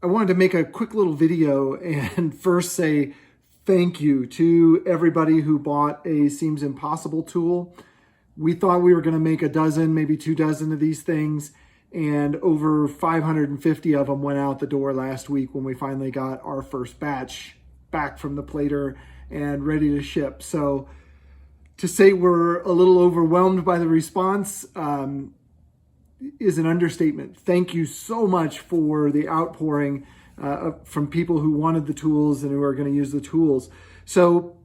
I wanted to make a quick little video and first say thank you to everybody who bought a Seems Impossible tool. We thought we were going to make a dozen, maybe 2 dozen of these things, and over 550 of them went out the door last week when we finally got our first batch back from the plater and ready to ship. So to say we're a little overwhelmed by the response is an understatement. Thank you so much for the outpouring from people who wanted the tools and who are going to use the tools. So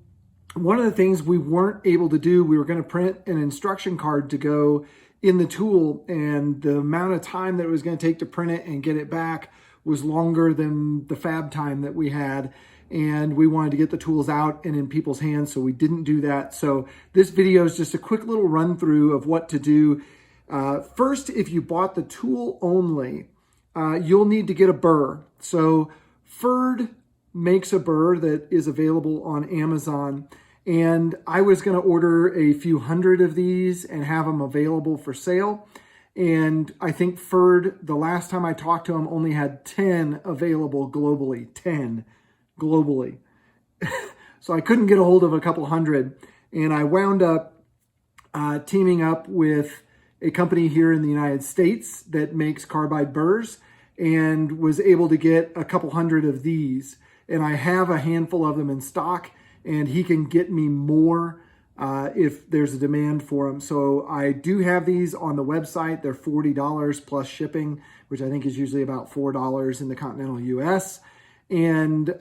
one of the things we weren't able to do, we were going to print an instruction card to go in the tool, and the amount of time that it was going to take to print it and get it back was longer than the fab time that we had. And we wanted to get the tools out and in people's hands, so we didn't do that. So this video is just a quick little run through of what to do. First, if you bought the tool only, you'll need to get a burr. So Ferd makes a burr that is available on Amazon. And I was going to order a few hundred of these and have them available for sale. And I think Ferd, the last time I talked to him, only had 10 available globally. 10 globally. So I couldn't get a hold of a couple hundred. And I wound up teaming up with a company here in the United States that makes carbide burrs, and was able to get a couple hundred of these. And I have a handful of them in stock, and he can get me more if there's a demand for them. So I do have these on the website. They're $40 plus shipping, which I think is usually about $4 in the continental US. And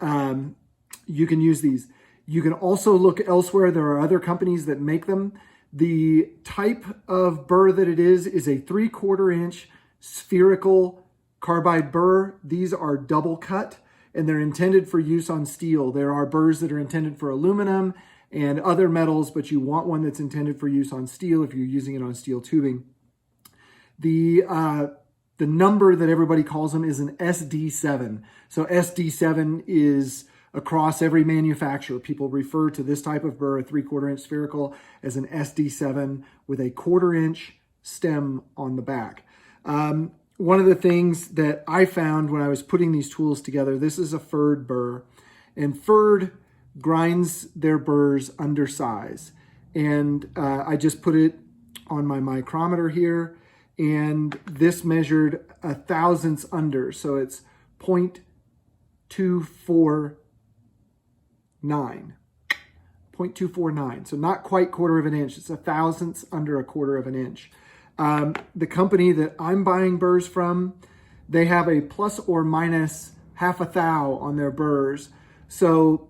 you can use these. You can also look elsewhere. There are other companies that make them. The type of burr that it is a 3/4 inch spherical carbide burr. These are double cut, and they're intended for use on steel. There are burrs that are intended for aluminum and other metals, but you want one that's intended for use on steel if you're using it on steel tubing. The number that everybody calls them is an SD7. So SD7 is across every manufacturer. People refer to this type of burr, a 3/4 inch spherical, as an SD7 with a 1/4 inch stem on the back. One of the things that I found when I was putting these tools together, this is a Ferd burr, and Ferd grinds their burrs under size. And I just put it on my micrometer here, and this measured 1/1000 under. So it's 0.249. 0.249. So not quite 1/4 of an inch. It's 1/1000 under 1/4 of an inch. The company that I'm buying burrs from, they have a plus or minus half a thou on their burrs. So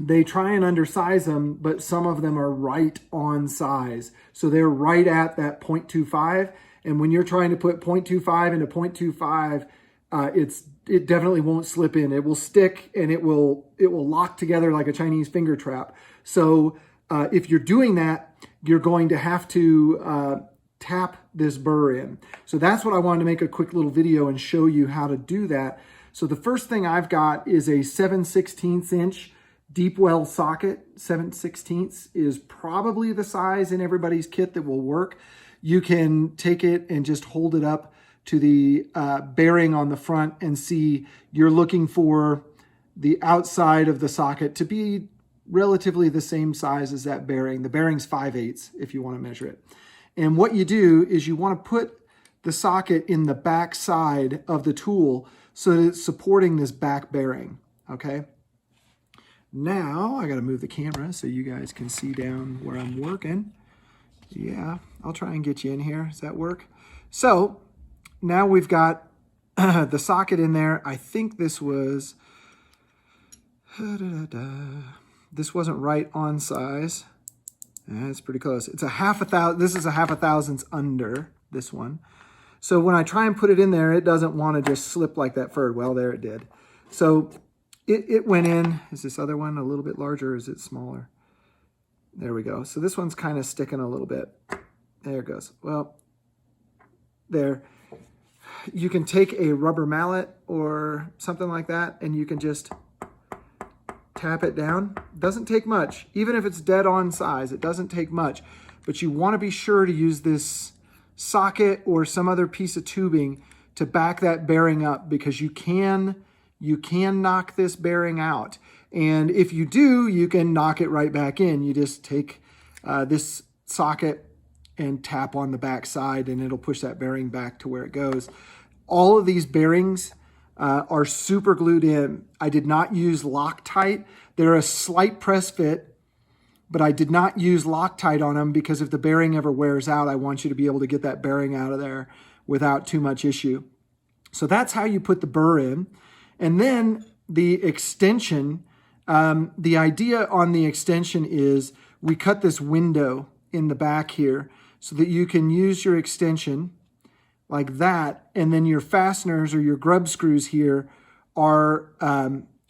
they try and undersize them, but some of them are right on size. So they're right at that 0.25. And when you're trying to put 0.25 into 0.25, it definitely won't slip in. It will stick, and it will lock together like a Chinese finger trap. So if you're doing that, you're going to have to tap this burr in. So that's what I wanted to make a quick little video and show you how to do that. So the first thing I've got is a 7/16 inch deep well socket. 7/16 is probably the size in everybody's kit that will work. You can take it and just hold it up to the bearing on the front and see you're looking for the outside of the socket to be relatively the same size as that bearing. The bearing's 5/8 if you want to measure it. And what you do is you want to put the socket in the back side of the tool so that it's supporting this back bearing, okay? Now, I got to move the camera so you guys can see down where I'm working. Yeah, I'll try and get you in here. Does that work? So, now we've got the socket in there. I think this was, this wasn't right on size. That's pretty close. It's a 1/1000. This is a 1/1000 under this one. So when I try and put it in there, it doesn't want to just slip like that Ferd. Well, there it did. So it went in. Is this other one a little bit larger or is it smaller? There we go. So this one's kind of sticking a little bit. There it goes. Well, there. You can take a rubber mallet or something like that, and you can just tap it down. Doesn't take much. Even if it's dead on size, it doesn't take much. But you want to be sure to use this socket or some other piece of tubing to back that bearing up, because you can you can knock this bearing out. And if you do, you can knock it right back in. You just take this socket and tap on the back side, and it'll push that bearing back to where it goes. All of these bearings are super glued in. I did not use Loctite. They're a slight press fit, but I did not use Loctite on them because if the bearing ever wears out, I want you to be able to get that bearing out of there without too much issue. So that's how you put the burr in. And then the extension, the idea on the extension is we cut this window in the back here so that you can use your extension like that, and then your fasteners or your grub screws here are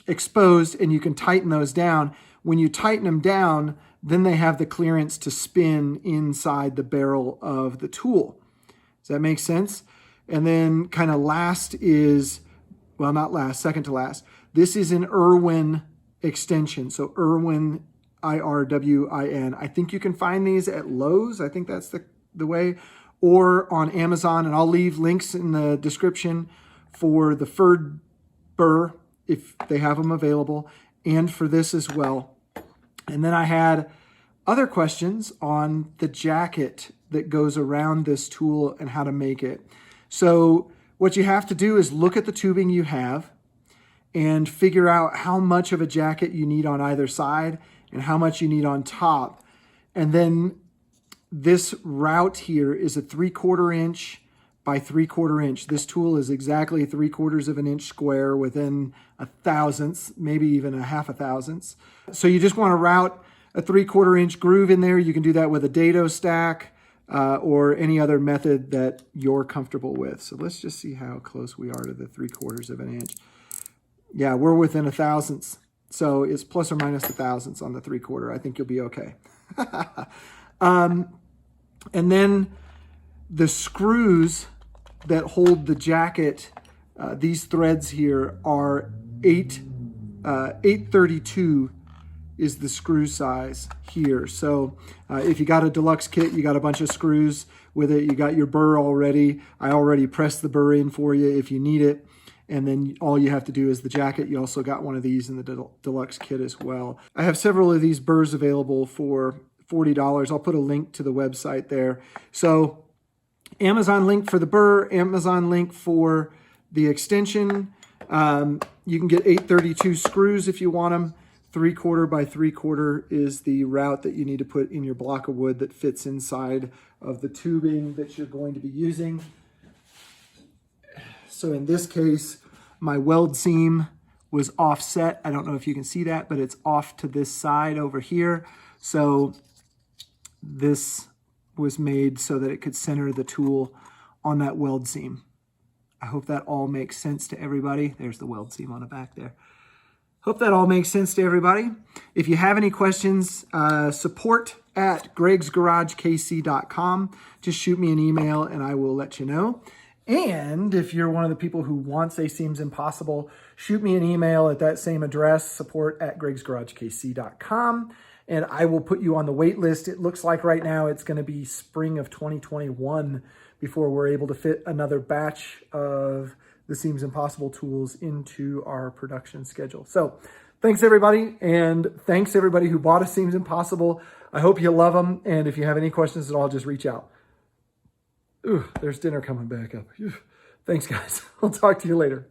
exposed, and you can tighten those down. When you tighten them down, then they have the clearance to spin inside the barrel of the tool. Does that make sense? And then kind of last is, well, not last, second to last. This is an Irwin extension. So Irwin, I-R-W-I-N. I think you can find these at Lowe's. I think that's the way. Or on Amazon. And I'll leave links in the description for the furred burr, if they have them available, and for this as well. And then I had other questions on the jacket that goes around this tool and how to make it. So what you have to do is look at the tubing you have and figure out how much of a jacket you need on either side and how much you need on top. And then this route here is a 3/4 inch by 3/4 inch. This tool is exactly 3/4 of an inch square within a thousandth, maybe even a half a thousandth. So you just want to route a 3/4 inch groove in there. You can do that with a dado stack or any other method that you're comfortable with. So let's just see how close we are to the 3/4 of an inch. Yeah, we're within a thousandth. So it's plus or minus a thousandths on the 3/4. I think you'll be okay. And then the screws that hold the jacket, these threads here are 832 is the screw size here. So if you got a deluxe kit, you got a bunch of screws with it, you got your burr already. I already pressed the burr in for you if you need it. And then all you have to do is the jacket. You also got one of these in the deluxe kit as well. I have several of these burrs available for $40. I'll put a link to the website there. So Amazon link for the burr, Amazon link for the extension. You can get 832 screws if you want them. 3/4 by 3/4 is the route that you need to put in your block of wood that fits inside of the tubing that you're going to be using. So in this case, my weld seam was offset. I don't know if you can see that, but it's off to this side over here. So this was made so that it could center the tool on that weld seam. I hope that all makes sense to everybody. There's the weld seam on the back there. Hope that all makes sense to everybody. If you have any questions, support at gregsgaragekc.com. Just shoot me an email and I will let you know. And if you're one of the people who wants a Seams Impossible, shoot me an email at that same address, support at gregsgaragekc.com. And I will put you on the wait list. It looks like right now it's going to be spring of 2021 before we're able to fit another batch of the Seams Impossible tools into our production schedule. So thanks everybody. And thanks everybody who bought a Seams Impossible. I hope you love them. And if you have any questions at all, just reach out. Ooh, there's dinner coming back up. Thanks guys. I'll talk to you later.